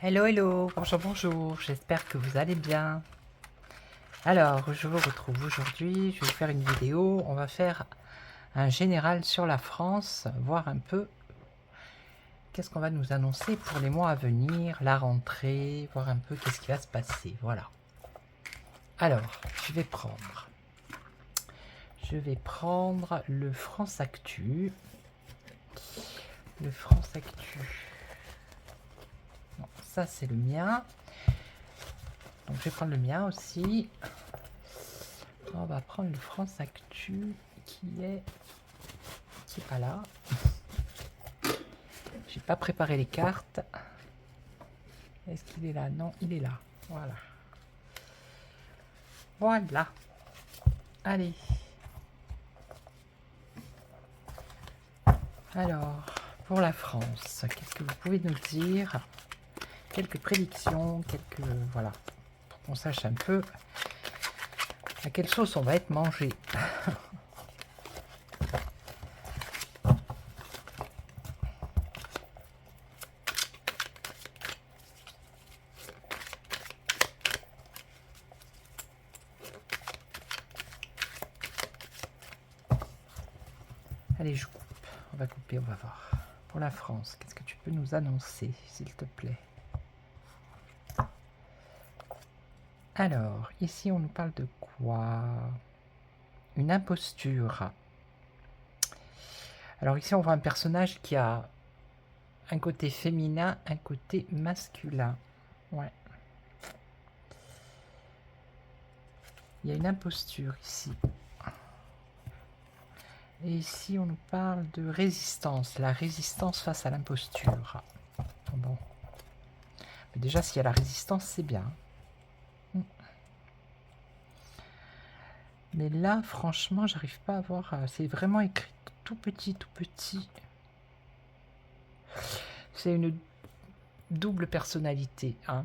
Hello, hello, bonjour, bonjour, j'espère que vous allez bien. Alors, je vous retrouve aujourd'hui, je vais vous faire une vidéo, on va faire un général sur la France, voir un peu qu'est-ce qu'on va nous annoncer pour les mois à venir, la rentrée, voir un peu qu'est-ce qui va se passer, voilà. Alors, je vais prendre le France Actu, le France Actu, non, ça c'est le mien, donc je vais prendre le mien aussi. On va prendre le France Actu qui est pas là. J'ai pas préparé les cartes. Est-ce qu'il est là? Non, il est là. Voilà. Voilà. Allez. Alors, pour la France, qu'est-ce que vous pouvez nous dire? Quelques prédictions, voilà, pour qu'on sache un peu à quelle sauce on va être mangé. Allez, je coupe. On va couper, on va voir. Pour la France, qu'est-ce que tu peux nous annoncer, s'il te plaît? Alors, ici, on nous parle de quoi? Une imposture. Alors ici, on voit un personnage qui a un côté féminin, un côté masculin. Ouais. Il y a une imposture ici. Et ici, on nous parle de résistance. La résistance face à l'imposture. Bon. Mais déjà, s'il y a la résistance, c'est bien. Mais là, franchement, j'arrive pas à voir. C'est vraiment écrit tout petit, tout petit. C'est une double personnalité. Hein.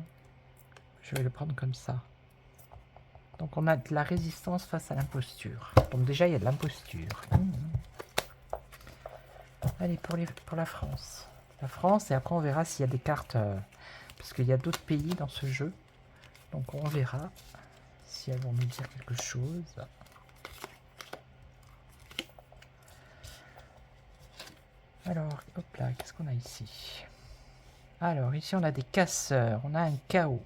Je vais le prendre comme ça. Donc, on a de la résistance face à l'imposture. Donc, déjà, il y a de l'imposture. Allez, pour la France. La France, et après, on verra s'il y a des cartes. Parce qu'il y a d'autres pays dans ce jeu. Donc, on verra si elles vont nous dire quelque chose. Alors, hop là, qu'est-ce qu'on a ici? Alors, ici, on a des casseurs. On a un chaos.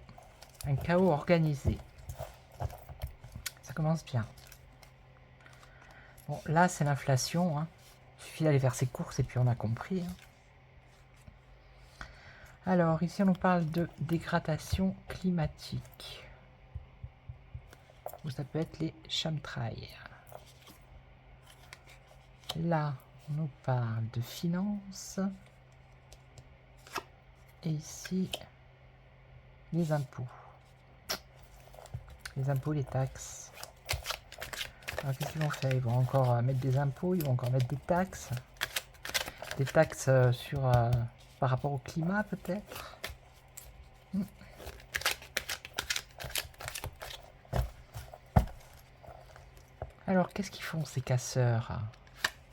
Un chaos organisé. Ça commence bien. Bon, là, c'est l'inflation. Hein. Il suffit d'aller faire ses courses et puis on a compris. Hein. Alors, ici, on nous parle de dégradation climatique. Ou ça peut être les chemtrails. Là, on nous parle de finances. Et ici, les impôts. Les impôts, les taxes. Alors, qu'est-ce qu'ils vont faire? Ils vont encore mettre des impôts, ils vont encore mettre des taxes. Des taxes par rapport au climat, peut-être. Alors, qu'est-ce qu'ils font, ces casseurs?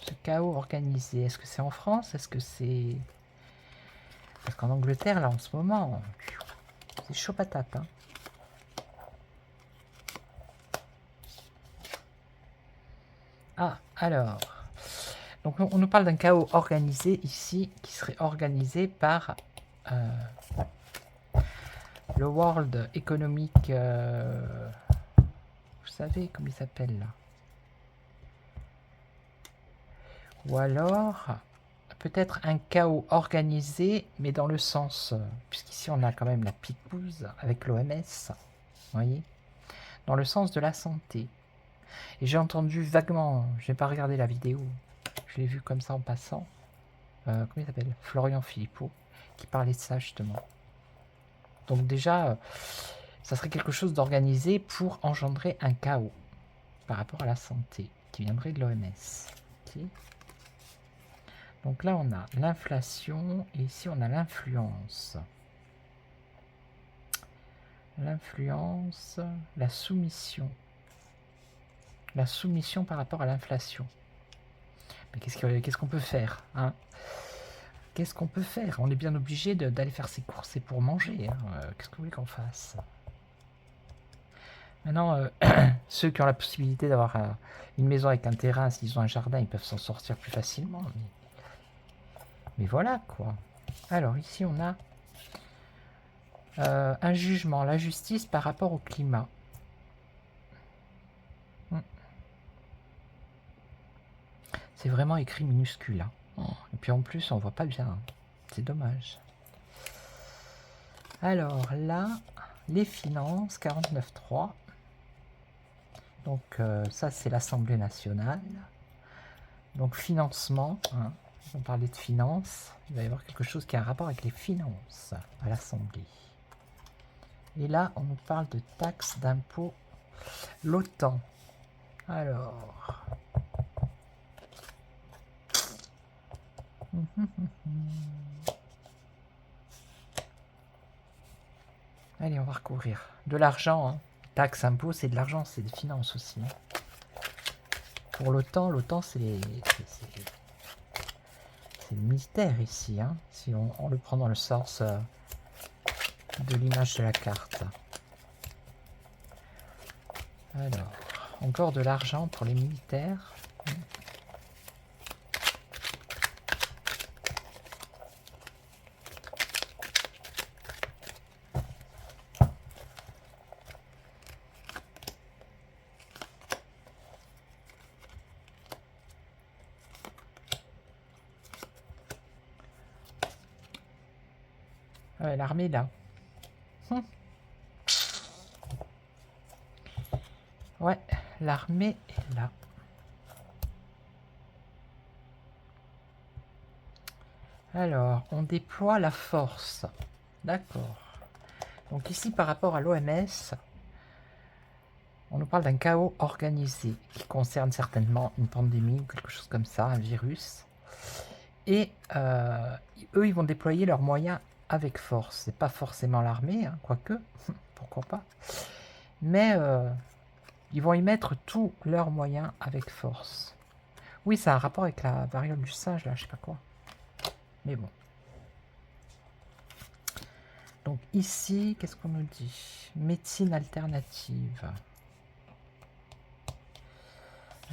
Ce chaos organisé, est-ce que c'est en France? Est-ce que c'est... Parce qu'en Angleterre, là, en ce moment, c'est chaud patate. Hein. Ah, alors... Donc, on nous parle d'un chaos organisé ici, qui serait organisé par le World Economic... vous savez comment il s'appelle, là? Ou alors, peut-être un chaos organisé, mais dans le sens... puisqu'ici, on a quand même la picouse avec l'OMS, vous voyez? Dans le sens de la santé. Et j'ai entendu vaguement, je n'ai pas regardé la vidéo, je l'ai vu comme ça en passant, comment il s'appelle? Florian Philippot, qui parlait de ça justement. Donc déjà, ça serait quelque chose d'organisé pour engendrer un chaos par rapport à la santé, qui viendrait de l'OMS. Okay. Donc là, on a l'inflation, et ici, on a l'influence. L'influence, la soumission. La soumission par rapport à l'inflation. Mais qu'est-ce qu'on peut faire hein? qu'est-ce qu'on peut faire? On est bien obligé d'aller faire ses courses et pour manger. Hein. Qu'est-ce que vous voulez qu'on fasse? Maintenant, ceux qui ont la possibilité d'avoir une maison avec un terrain, s'ils ont un jardin, ils peuvent s'en sortir plus facilement. Mais voilà, quoi. Alors, ici, on a un jugement, la justice par rapport au climat. C'est vraiment écrit minuscule. Hein. Et puis en plus, on voit pas bien. C'est dommage. Alors là, les finances, 49.3. Donc ça, c'est l'Assemblée nationale. Donc financement, hein, on parlait de finances. Il va y avoir quelque chose qui a un rapport avec les finances à l'Assemblée. Et là, on nous parle de taxes, d'impôts, l'OTAN. Alors... Allez, on va recourir. De l'argent, hein. Taxes, impôts, c'est de l'argent, c'est des finances aussi. Hein. Pour l'OTAN, c'est le militaire ici. Hein, si on le prend dans le sens de l'image de la carte. Alors, encore de l'argent pour les militaires. Ouais, l'armée là. Ouais, l'armée est là. Alors, on déploie la force. D'accord. Donc ici, par rapport à l'OMS, on nous parle d'un chaos organisé qui concerne certainement une pandémie ou quelque chose comme ça, un virus. Et eux, ils vont déployer leurs moyens avec force. C'est pas forcément l'armée, hein, quoique, pourquoi pas. Mais ils vont y mettre tous leurs moyens avec force. Oui, ça a un rapport avec la variole du singe, là, je sais pas quoi. Mais bon. Donc ici, qu'est-ce qu'on nous dit? Médecine alternative.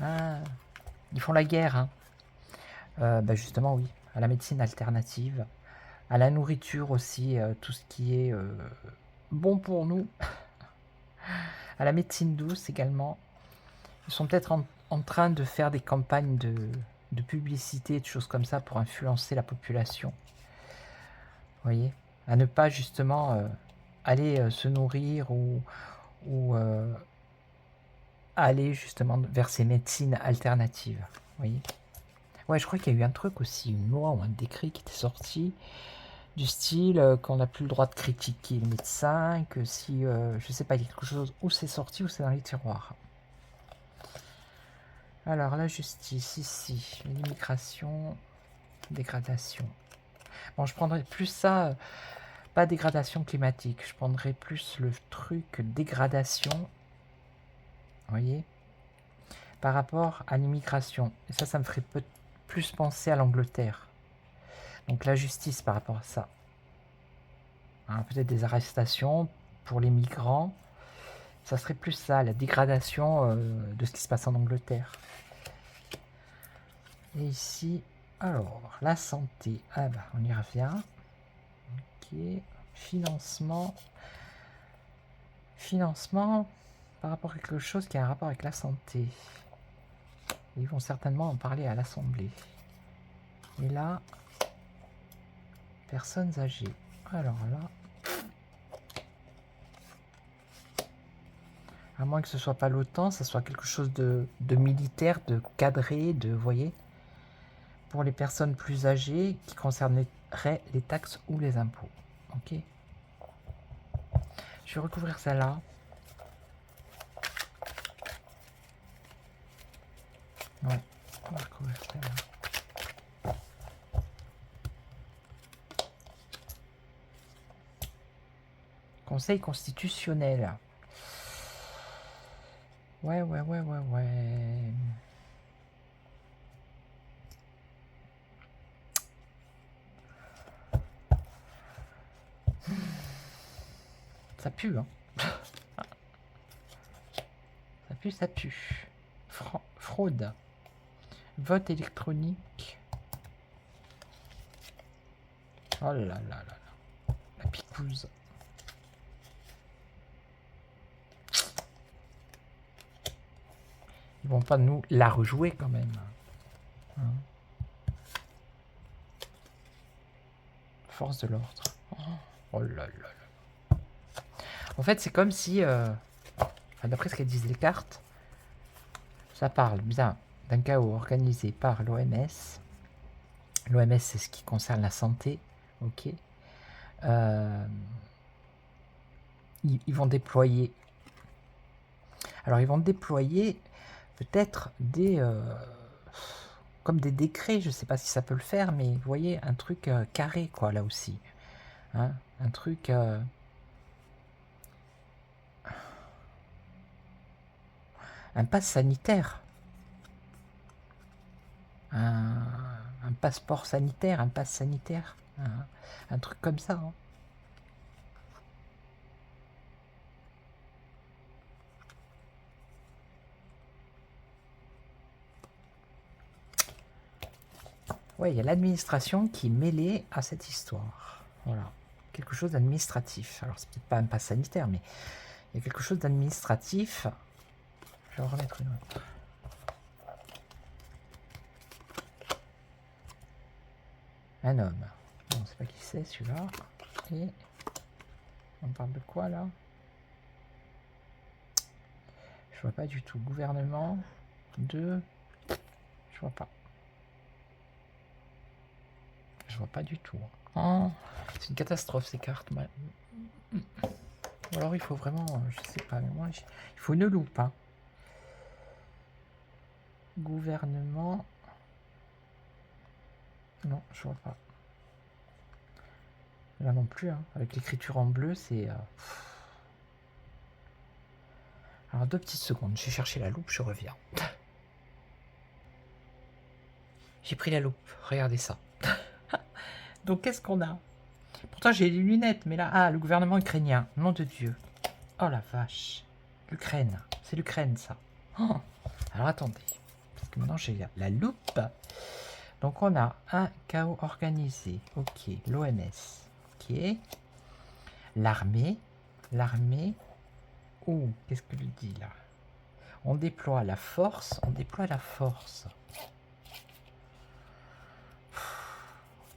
Ah, ils font la guerre, hein. Bah justement, oui. À la médecine alternative. À la nourriture aussi, tout ce qui est bon pour nous. À la médecine douce également. Ils sont peut-être en train de faire des campagnes de publicité, de choses comme ça pour influencer la population. Vous voyez? À ne pas justement aller se nourrir ou aller justement vers ces médecines alternatives. Vous voyez? Ouais, je crois qu'il y a eu un truc aussi, une loi ou un décret qui était sorti du style qu'on n'a plus le droit de critiquer le médecin, que si, je sais pas, il y a quelque chose, où c'est sorti ou c'est dans les tiroirs. Alors, la justice, ici, l'immigration, dégradation. Bon, je prendrais plus ça, pas dégradation climatique, je prendrais plus le truc dégradation, vous voyez, par rapport à l'immigration. Et ça me ferait plus penser à l'Angleterre. Donc la justice par rapport à ça. Hein, peut-être des arrestations pour les migrants. Ça serait plus ça, la dégradation de ce qui se passe en Angleterre. Et ici, alors, la santé. Ah bah, on y revient. Ok. Financement. Financement par rapport à quelque chose qui a un rapport avec la santé. Ils vont certainement en parler à l'Assemblée. Et là, personnes âgées. Alors là, à moins que ce soit pas l'OTAN, ça soit quelque chose de militaire, de cadré, de, vous voyez, pour les personnes plus âgées qui concerneraient les taxes ou les impôts. Ok. Je vais recouvrir celle-là. Ouais, on va recouvrir celle-là. Conseil constitutionnel. Ouais. Ça pue, hein. Ça pue, ça pue. Fraude. Vote électronique. Oh là là là là. La picouse. Ils vont pas nous la rejouer quand même. Hein. Force de l'ordre. Oh là là là. En fait, c'est comme si, d'après ce qu'elles disent les cartes, ça parle bien d'un chaos organisé par l'OMS. L'OMS, c'est ce qui concerne la santé. Ok. Ils vont déployer. Alors, ils vont déployer peut-être des... comme des décrets, je ne sais pas si ça peut le faire, mais vous voyez, un truc carré, quoi, là aussi. Hein, un truc... un pass sanitaire. Un passeport sanitaire, un pass sanitaire. Un truc comme ça. Hein. Ouais, il y a l'administration qui est mêlée à cette histoire. Voilà. Quelque chose d'administratif. Alors, c'est peut-être pas un pass sanitaire, mais il y a quelque chose d'administratif. Je vais en remettre une autre. Un homme. Bon, on ne sait pas qui c'est celui-là. Et on parle de quoi là? Je vois pas du tout. Gouvernement de... Je vois pas. Je vois pas du tout. Oh, c'est une catastrophe ces cartes. Ou alors il faut vraiment... Je sais pas, mais moi... Il faut une loupe. Hein. Gouvernement... Non, je vois pas. Là non plus. Hein. Avec l'écriture en bleu, c'est... Alors 2 petites secondes. J'ai cherché la loupe, je reviens. J'ai pris la loupe. Regardez ça. Donc qu'est-ce qu'on a? Pourtant j'ai les lunettes, mais là... Ah, le gouvernement ukrainien. Nom de Dieu. Oh la vache. L'Ukraine. C'est l'Ukraine, ça. Oh. Alors attendez. Parce que maintenant j'ai la loupe. Donc on a un chaos organisé. Ok. L'OMS. Ok. L'armée. L'armée. Oh, qu'est-ce que lui dit là? On déploie la force. On déploie la force.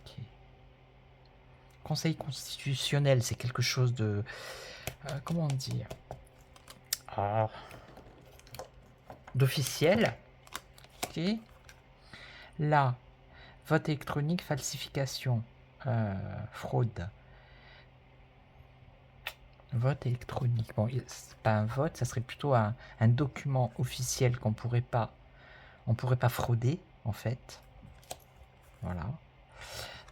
Ok. Conseil constitutionnel, c'est quelque chose de... comment dire? D'officiel. Ok. Là, vote électronique, falsification, fraude. Vote électronique. Bon, c'est pas un vote, ça serait plutôt un document officiel qu'on pourrait pas, on pourrait pas frauder en fait. Voilà.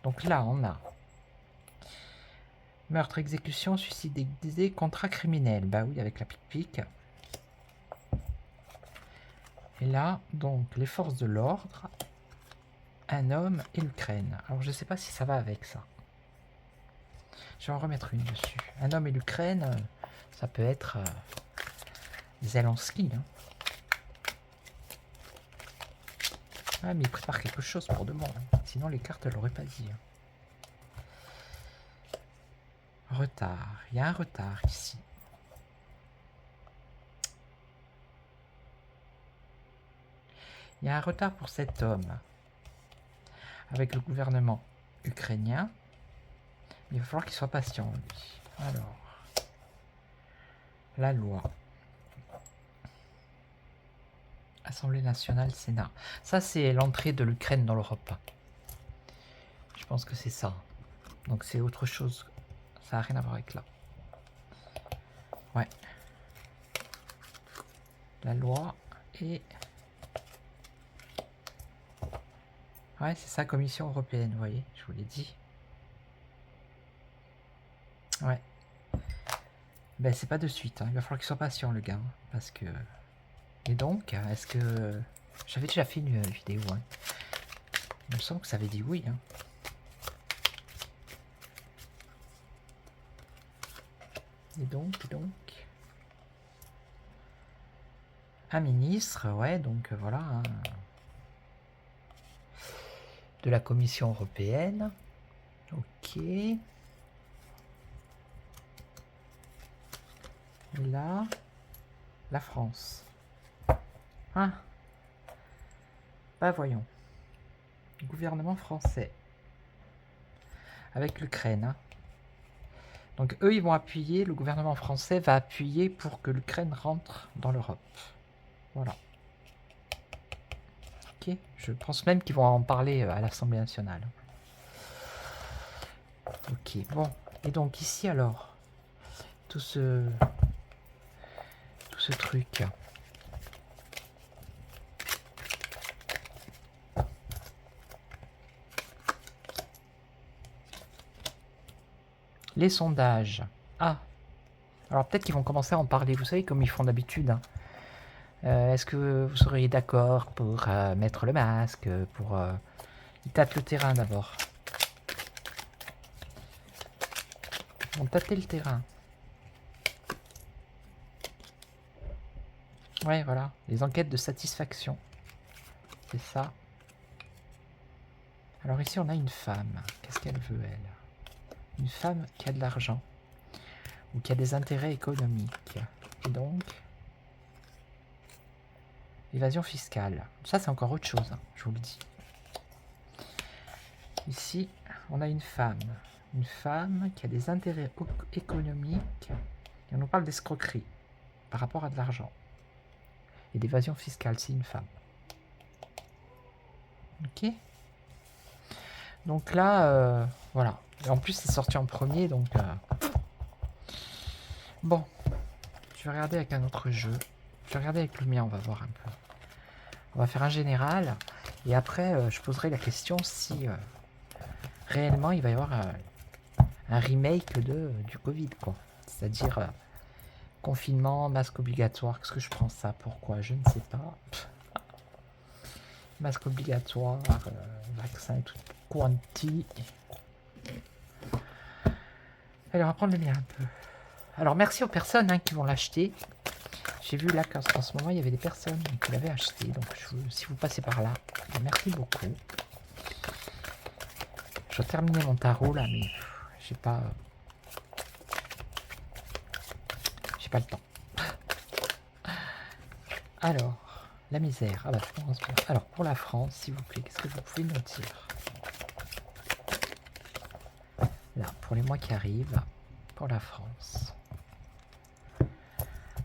Donc là, on a meurtre, exécution, suicide déguisé, contrat criminel. Bah oui, avec la pique-pique. Et là, donc, les forces de l'ordre, un homme et l'Ukraine. Alors, je sais pas si ça va avec ça. Je vais en remettre une dessus. Un homme et l'Ukraine, ça peut être Zelensky. Hein. Ah, mais il prépare quelque chose pour demain. Hein. Sinon, les cartes, elles l'auraient pas dit. Hein. Retard. Il y a un retard ici. Il y a un retard pour cet homme avec le gouvernement ukrainien. Il va falloir qu'il soit patient, lui. Alors, la loi. Assemblée nationale, Sénat. Ça, c'est l'entrée de l'Ukraine dans l'Europe. Je pense que c'est ça. Donc, c'est autre chose. Ça n'a rien à voir avec là. Ouais. La loi et... Ouais, c'est ça, Commission européenne, vous voyez, je vous l'ai dit. Ouais. Ben, c'est pas de suite, hein. Il va falloir qu'il soit patient, le gars. Hein, parce que... Et donc, est-ce que... J'avais déjà fait une vidéo, hein. Il me semble que ça avait dit oui, hein. Et donc, un ministre, ouais, donc voilà, hein, de la Commission européenne. Ok. Et là, la France. Ah, bah voyons. Gouvernement français. Avec l'Ukraine. Hein. Donc eux, ils vont appuyer, le gouvernement français va appuyer pour que l'Ukraine rentre dans l'Europe. Voilà. Ok. Je pense même qu'ils vont en parler à l'Assemblée nationale. Ok, bon. Et donc ici alors, tout ce truc. Les sondages. Ah. Alors peut-être qu'ils vont commencer à en parler, vous savez, comme ils font d'habitude. Hein. Est-ce que vous seriez d'accord pour mettre le masque, pour... Ils tâtent le terrain d'abord. Ils vont tâter le terrain. Ouais, voilà. Les enquêtes de satisfaction. C'est ça. Alors ici, on a une femme. Qu'est-ce qu'elle veut, elle? Une femme qui a de l'argent. Ou qui a des intérêts économiques. Et donc... Évasion fiscale. Ça, c'est encore autre chose, hein, je vous le dis. Ici, on a une femme. Une femme qui a des intérêts économiques. Et on nous parle d'escroquerie par rapport à de l'argent. Et d'évasion fiscale, c'est une femme. Ok. Donc là, voilà. Et en plus, c'est sorti en premier, donc... Bon. Je vais regarder avec un autre jeu. Je vais regarder avec le mien, on va voir un peu. On va faire un général. Et après, je poserai la question si... réellement, il va y avoir un remake du Covid, quoi. C'est-à-dire confinement, masque obligatoire. Qu'est-ce que je prends ça? Pourquoi? Je ne sais pas. Masque obligatoire, vaccin et tout. Quanti. Allez, on va prendre le mien un peu. Alors, merci aux personnes qui vont l'acheter. J'ai vu là qu'en ce moment, il y avait des personnes qui l'avaient acheté. Donc, si vous passez par là, merci beaucoup. Je vais terminer mon tarot là, mais j'ai pas le temps. Alors, la misère. Ah bah, ça commence bien. Alors, pour la France, s'il vous plaît, qu'est-ce que vous pouvez nous dire? Là, pour les mois qui arrivent, pour la France.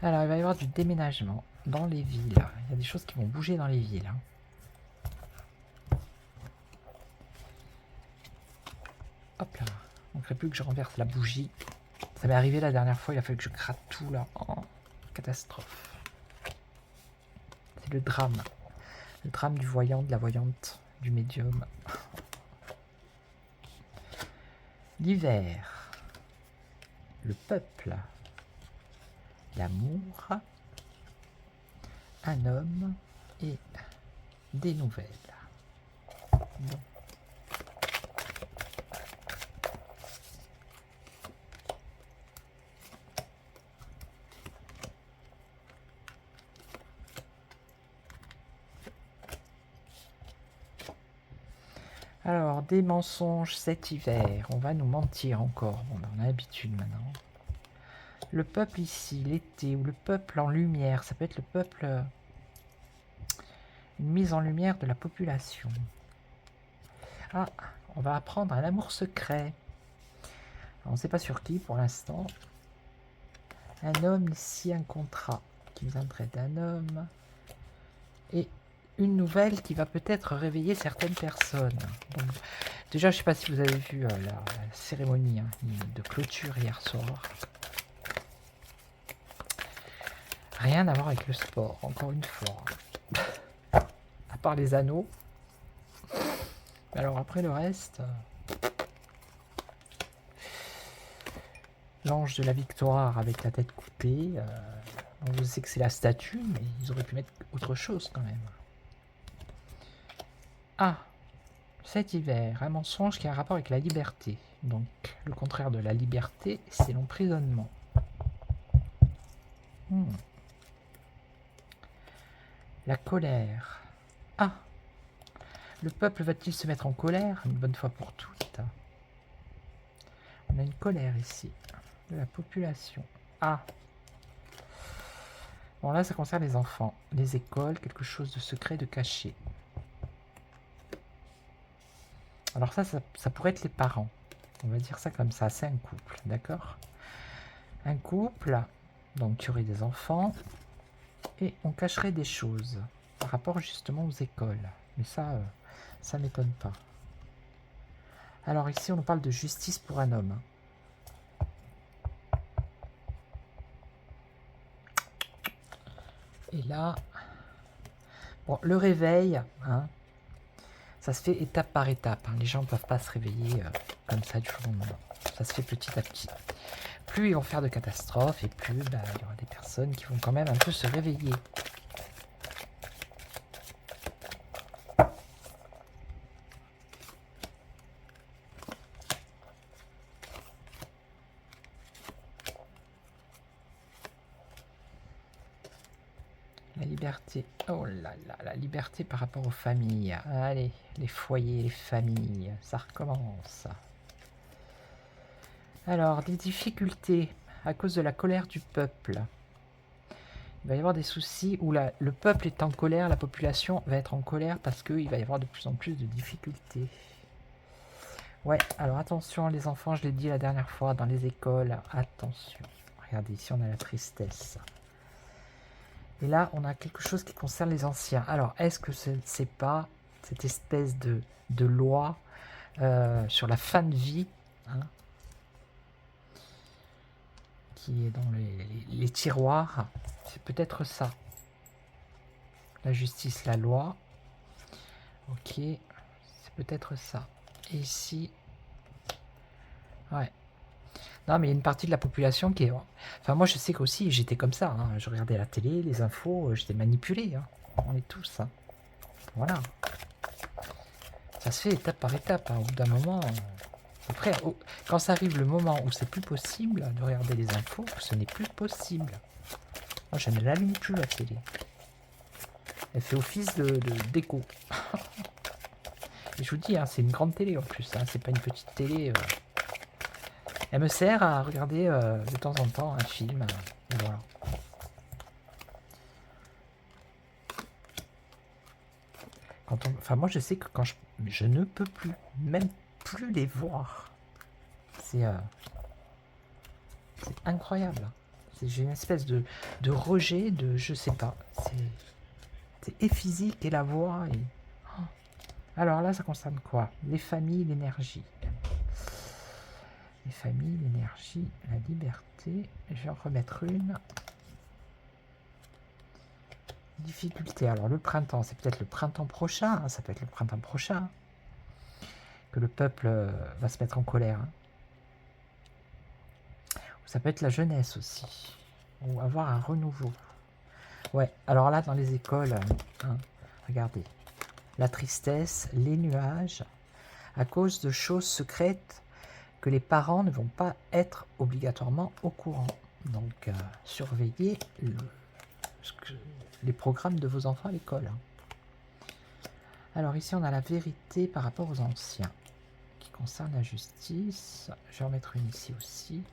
Alors, il va y avoir du déménagement dans les villes. Il y a des choses qui vont bouger dans les villes. Hein. Hop là. Il ne ferait plus que je renverse la bougie. Ça m'est arrivé la dernière fois, il a fallu que je gratte tout là. Oh, catastrophe. C'est le drame. Le drame du voyant, de la voyante, du médium. L'hiver. Le peuple. L'amour. Un homme et des nouvelles. Bon. Alors, des mensonges cet hiver. On va nous mentir encore. Bon, on a l'habitude maintenant. Le peuple ici, l'été, ou le peuple en lumière. Ça peut être le peuple... une mise en lumière de la population. Ah, on va apprendre un amour secret. Alors, on ne sait pas sur qui pour l'instant. Un homme ici, un contrat qui viendrait d'un homme. Et une nouvelle qui va peut-être réveiller certaines personnes. Donc, déjà, je ne sais pas si vous avez vu la cérémonie de clôture hier soir. Rien à voir avec le sport, encore une fois. À part les anneaux. Alors après le reste... l'ange de la victoire avec la tête coupée. On sait que c'est la statue, mais ils auraient pu mettre autre chose quand même. Ah, cet hiver, un mensonge qui a un rapport avec la liberté. Donc, le contraire de la liberté, c'est l'emprisonnement. Hmm. La colère. Ah, le peuple va-t-il se mettre en colère une bonne fois pour toutes? On a une colère ici, de la population. Ah, bon là ça concerne les enfants, les écoles, quelque chose de secret, de caché. Alors ça pourrait être les parents. On va dire ça comme ça, c'est un couple, d'accord? Un couple, donc tu aurais des enfants, et on cacherait des choses par rapport justement aux écoles. Mais ça m'étonne pas. Alors ici, on nous parle de justice pour un homme. Et là, bon, le réveil, hein, ça se fait étape par étape. Hein. Les gens ne peuvent pas se réveiller comme ça du jour au lendemain. Ça se fait petit à petit. Plus ils vont faire de catastrophes, et plus bah, il y aura des personnes qui vont quand même un peu se réveiller. La liberté. Oh là là, la liberté par rapport aux familles. Allez, les foyers, les familles, ça recommence. Alors, des difficultés à cause de la colère du peuple. Il va y avoir des soucis où le peuple est en colère, la population va être en colère parce qu'il va y avoir de plus en plus de difficultés. Ouais, alors attention les enfants, je l'ai dit la dernière fois, dans les écoles, attention. Regardez, ici on a la tristesse. Et là, on a quelque chose qui concerne les anciens. Alors, est-ce que c'est pas cette espèce de loi sur la fin de vie, hein, qui est dans les tiroirs? C'est peut-être ça. La justice, la loi. Ok, c'est peut-être ça. Et ici, ouais. Non, mais il y a une partie de la population qui est... Enfin, moi, je sais qu'aussi, j'étais comme ça. Hein. Je regardais la télé, les infos, j'étais manipulé. Hein. On est tous. Hein. Voilà. Ça se fait étape par étape. Hein. Au bout d'un moment... Après, quand ça arrive le moment où c'est plus possible de regarder les infos, ce n'est plus possible. Moi, je ne l'allume plus, la télé. Elle fait office de déco. Et je vous dis, hein, c'est une grande télé en plus. Hein. C'est pas une petite télé... Elle me sert à regarder de temps en temps un film. Et voilà. Enfin, moi, je sais que quand je ne peux plus, même plus les voir. C'est incroyable. J'ai une espèce de rejet de, je sais pas. C'est et physique et la voix. Et... Oh. Alors là, ça concerne quoi? Les familles, l'énergie. Les familles, l'énergie, la liberté. Je vais en remettre une. Difficulté. Alors le printemps, c'est peut-être le printemps prochain. Hein, ça peut être le printemps prochain. Que le peuple va se mettre en colère. Hein. Ça peut être la jeunesse aussi. Ou avoir un renouveau. Ouais, alors là, dans les écoles, hein, regardez. La tristesse, les nuages, à cause de choses secrètes que les parents ne vont pas être obligatoirement au courant. Donc, surveillez les programmes de vos enfants à l'école. Hein. Alors ici, on a la vérité par rapport aux anciens, qui concerne la justice. Je vais en mettre une ici aussi.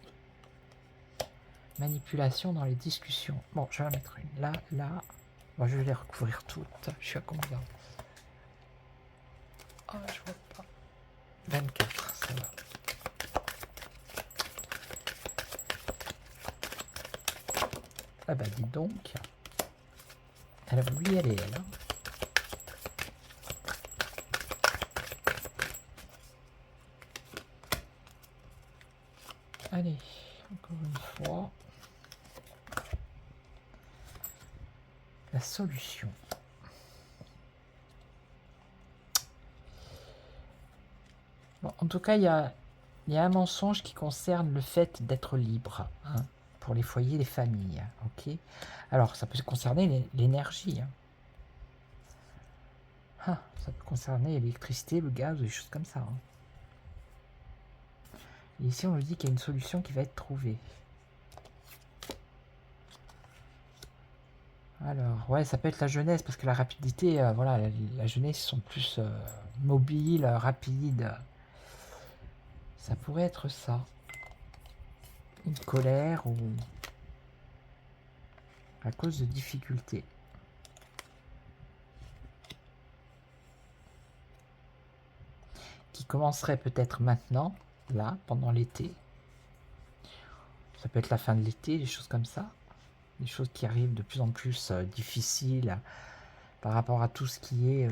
Manipulation dans les discussions. Bon, je vais en mettre une là, là. Bon, je vais les recouvrir toutes. Je suis à combien? Oh, je vois pas. 24, ça va. Ah bah dis donc. Elle a voulu y aller, elle. Hein. Allez, encore une fois. La solution. Bon, en tout cas, il y a un mensonge qui concerne le fait d'être libre, hein, pour les foyers, les familles. Ok. Alors, ça peut concerner l'énergie. Hein. Ah, ça peut concerner l'électricité, le gaz, des choses comme ça. Hein. Et ici, on nous dit qu'il y a une solution qui va être trouvée. Alors, ouais, ça peut être la jeunesse, parce que la rapidité, voilà, la jeunesse, ils sont plus mobiles, rapides. Ça pourrait être ça. Une colère ou à cause de difficultés. Qui commencerait peut-être maintenant, là, pendant l'été. Ça peut être la fin de l'été, des choses comme ça. Des choses qui arrivent de plus en plus difficiles par rapport à tout ce qui est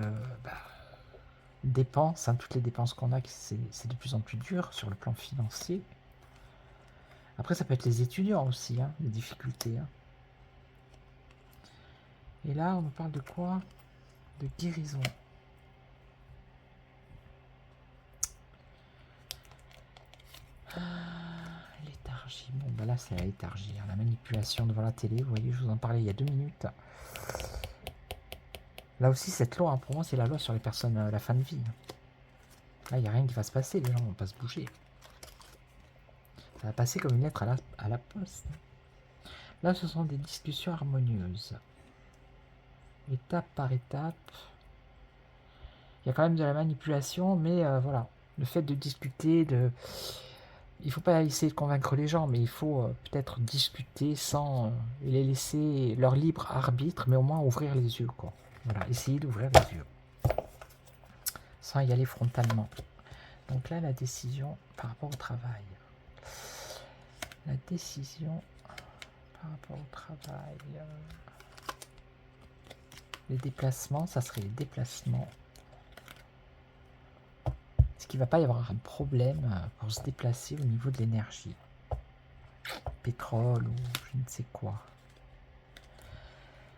dépenses. Hein, toutes les dépenses qu'on a, c'est de plus en plus dur sur le plan financier. Après, ça peut être les étudiants aussi, hein, les difficultés. Hein. Et là, on nous parle de quoi? De guérison. Léthargie. Bon, bah là, c'est la léthargie. Hein, la manipulation devant la télé. Vous voyez, je vous en parlais il y a 2 minutes. Là aussi, cette loi, hein, pour moi, c'est la loi sur les personnes à la fin de vie. Là, il n'y a rien qui va se passer. Les gens ne vont pas se bouger. Ça va passer comme une lettre à la poste. Là, ce sont des discussions harmonieuses. Étape par étape. Il y a quand même de la manipulation, mais voilà. Le fait de discuter, il ne faut pas essayer de convaincre les gens, mais il faut peut-être discuter sans les laisser leur libre arbitre, mais au moins ouvrir les yeux, quoi. Voilà, essayer d'ouvrir les yeux. Sans y aller frontalement. Donc là, la décision par rapport au travail. La décision par rapport au travail. Les déplacements, ça serait les déplacements. Est-ce qu'il ne va pas y avoir un problème pour se déplacer au niveau de l'énergie? Pétrole ou je ne sais quoi.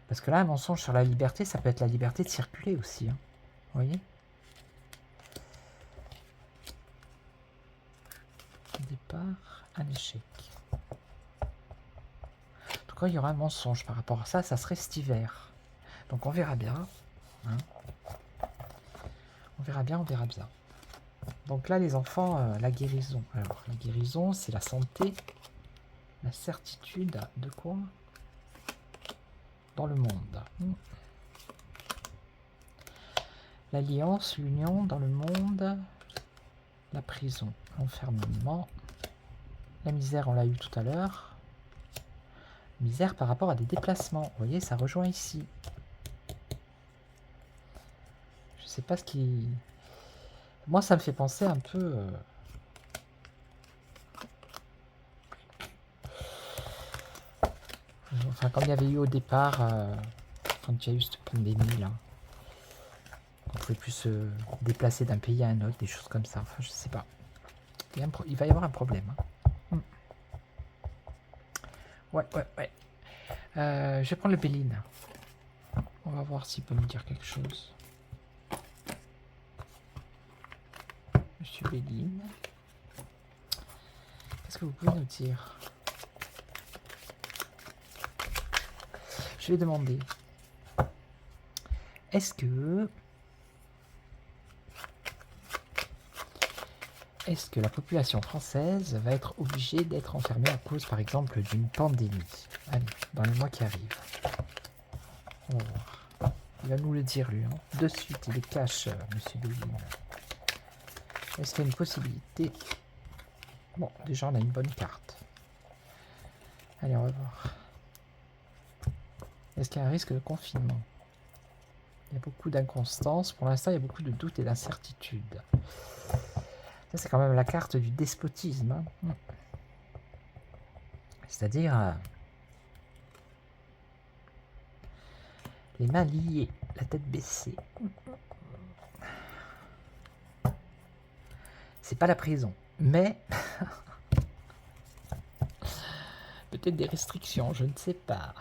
Parce que là, un mensonge sur la liberté, ça peut être la liberté de circuler aussi. Hein. Vous voyez? Départ, un échec. Donc quand il y aura un mensonge par rapport à ça, ça serait cet hiver. Donc on verra bien. Hein. On verra bien, on verra bien. Donc là, les enfants, la guérison. Alors, la guérison, c'est la santé, la certitude de quoi? Dans le monde. L'alliance, l'union dans le monde, la prison, l'enfermement, la misère, on l'a eu tout à l'heure. Misère par rapport à des déplacements. Vous voyez, ça rejoint ici. Je sais pas ce qui... Moi, ça me fait penser un peu... Enfin, comme il y avait eu au départ, quand il y a eu cette pandémie, là. On ne pouvait plus se déplacer d'un pays à un autre, des choses comme ça. Enfin, je sais pas. Il va y avoir un problème. Hein. Ouais. Je vais prendre le Béline. On va voir s'il peut me dire quelque chose. Monsieur Béline. Qu'est-ce que vous pouvez nous dire? Je vais demander. Est-ce que la population française va être obligée d'être enfermée à cause, par exemple, d'une pandémie? Allez, dans les mois qui arrivent. On va voir. Il va nous le dire, lui. Hein. De suite, il est cash, monsieur Béline. Est-ce qu'il y a une possibilité? Bon, déjà, on a une bonne carte. Allez, on va voir. Est-ce qu'il y a un risque de confinement? Il y a beaucoup d'inconstance. Pour l'instant, il y a beaucoup de doutes et d'incertitudes. Ça, c'est quand même la carte du despotisme. Hein. C'est-à-dire les mains liées, la tête baissée. C'est pas la prison, mais peut-être des restrictions, je ne sais pas.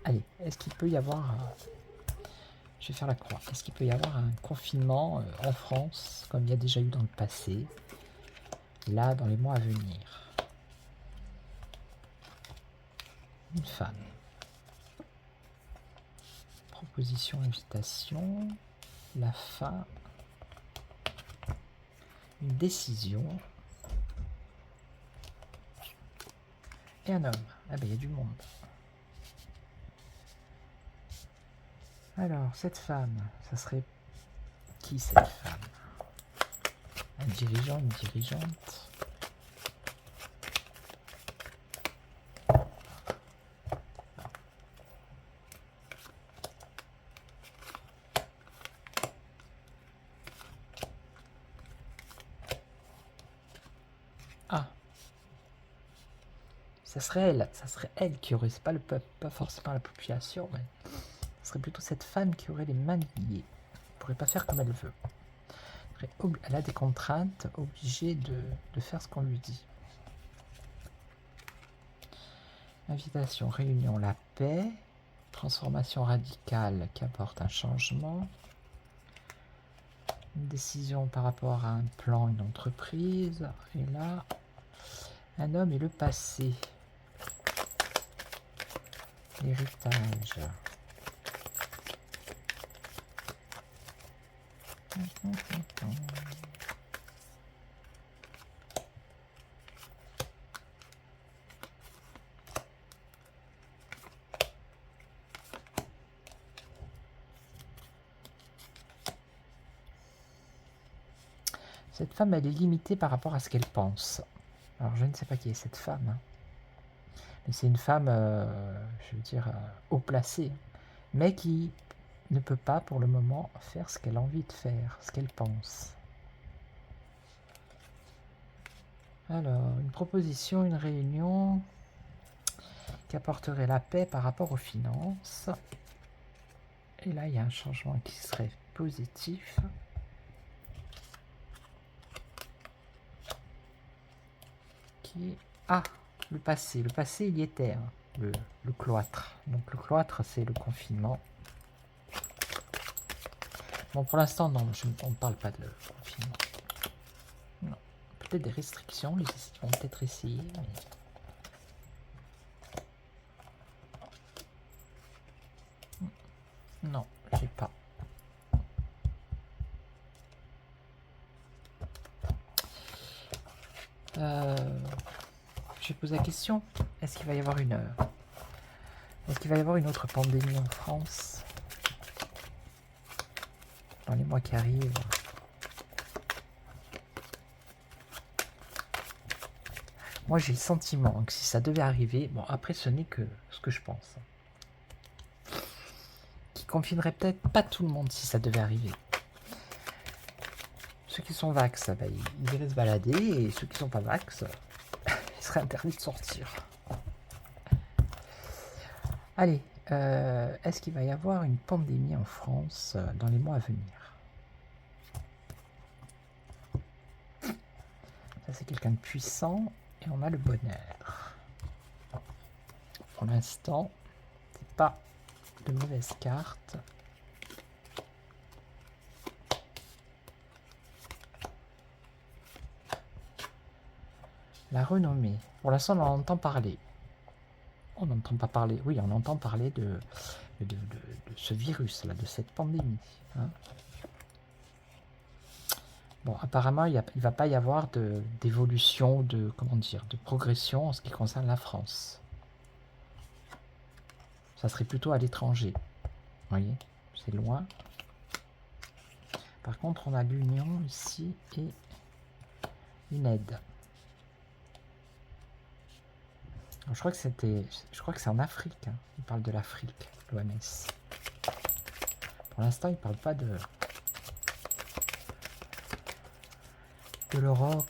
Allez, est-ce qu'il peut y avoir... Je vais faire la croix. Est-ce qu'il peut y avoir un confinement en France, comme il y a déjà eu dans le passé, là, dans les mois à venir? Une femme. Proposition, invitation, la fin, une décision, et un homme. Ah ben, il y a du monde. Alors, cette femme, ça serait qui cette femme? Un dirigeant, une dirigeante? Ah, ça serait elle qui aurait, c'est pas le peuple, pas forcément la population, mais ce serait plutôt cette femme qui aurait les mains liées. Elle ne pourrait pas faire comme elle veut. Elle a des contraintes, obligée de faire ce qu'on lui dit. Invitation, réunion, la paix, transformation radicale qui apporte un changement, une décision par rapport à un plan, une entreprise, et là, un homme et le passé, l'héritage. Cette femme, elle est limitée par rapport à ce qu'elle pense. Alors, je ne sais pas qui est cette femme, hein. Mais c'est une femme, je veux dire, haut placée, mais qui ne peut pas, pour le moment, faire ce qu'elle a envie de faire, ce qu'elle pense. Alors, une proposition, une réunion qui apporterait la paix par rapport aux finances. Et là, il y a un changement qui serait positif. Qui... Ah, le passé. Le passé, il y était, hein, le cloître. Donc le cloître, c'est le confinement. Bon, pour l'instant, non, on ne parle pas de confinement. Non. Peut-être des restrictions, ils vont peut-être essayer, mais... Non, j'ai pas. Je pose la question, est-ce qu'il va y avoir est-ce qu'il va y avoir une autre pandémie en France dans les mois qui arrivent? Moi, j'ai le sentiment que si ça devait arriver, bon, après, ce n'est que ce que je pense, qui confinerait peut-être pas tout le monde si ça devait arriver. Ceux qui sont vax, bah, ils iraient se balader, et ceux qui sont pas vax, il serait interdit de sortir. Allez, est-ce qu'il va y avoir une pandémie en France dans les mois à venir? Ça, c'est quelqu'un de puissant, et on a le bonheur. Pour l'instant, c'est pas de mauvaises cartes. La renommée. Pour l'instant, on en entend parler. On n'entend pas parler. Oui, on entend parler de ce virus-là, de cette pandémie. Hein. Bon, apparemment, il ne va pas y avoir d'évolution, de progression en ce qui concerne la France. Ça serait plutôt à l'étranger. Vous voyez, c'est loin. Par contre, on a l'Union ici et une aide. Alors, je crois que c'est en Afrique. Hein. Il parle de l'Afrique, l'OMS. Pour l'instant, il ne parle pas de l'Europe.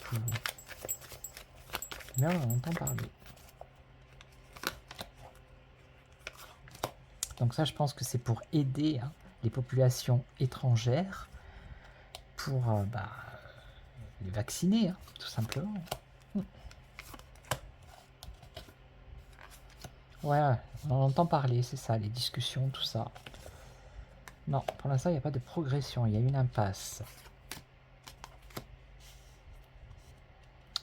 Mais on entend parler. Donc ça, je pense que c'est pour aider, hein, les populations étrangères pour les vacciner, hein, tout simplement. Ouais, on entend parler, c'est ça, les discussions, tout ça. Non, pour l'instant, il n'y a pas de progression, il y a une impasse.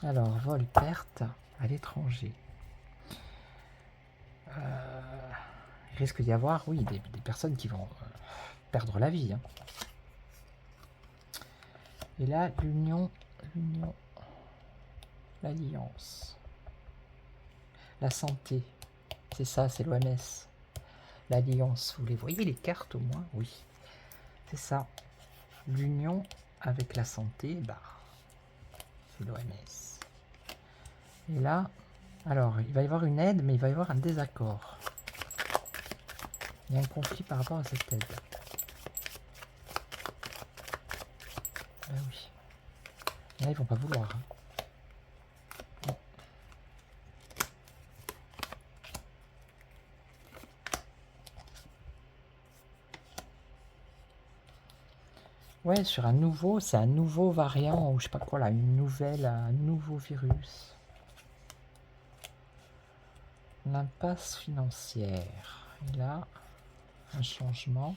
Alors, vol, perte à l'étranger. Il risque d'y avoir, oui, des personnes qui vont perdre la vie. Hein. Et là, l'union, l'alliance, la santé, c'est ça, c'est l'OMS. l'alliance. Vous les voyez les cartes au moins? Oui. C'est ça. L'union avec la santé, bah, c'est l'OMS. Et là, alors, il va y avoir une aide, mais il va y avoir un désaccord. Il y a un conflit par rapport à cette aide. Ben oui. Et là, ils vont pas vouloir. Hein. Ouais, sur un nouveau, c'est un nouveau variant, ou je sais pas quoi là, une nouvelle, un nouveau virus. L'impasse financière. Et là, un changement.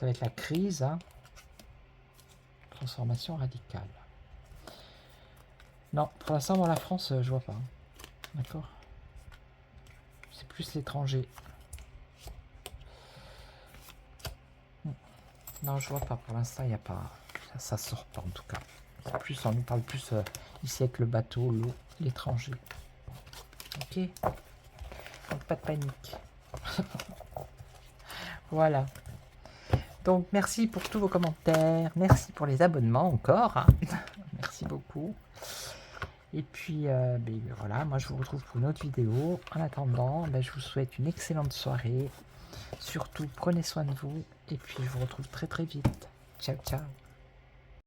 Ça va être la crise, hein. Transformation radicale. Non, pour l'instant, dans la France, je vois pas. D'accord. C'est plus l'étranger. Non, je vois pas. Pour l'instant, il n'y a pas. Ça sort pas en tout cas. En plus, on nous parle plus ici avec le bateau, l'eau, l'étranger. Ok. Donc pas de panique. Voilà. Donc merci pour tous vos commentaires. Merci pour les abonnements encore. Hein. Merci beaucoup. Et puis ben, voilà, moi je vous retrouve pour une autre vidéo. En attendant, ben, je vous souhaite une excellente soirée. Surtout, prenez soin de vous. Et puis je vous retrouve très très vite. Ciao, ciao.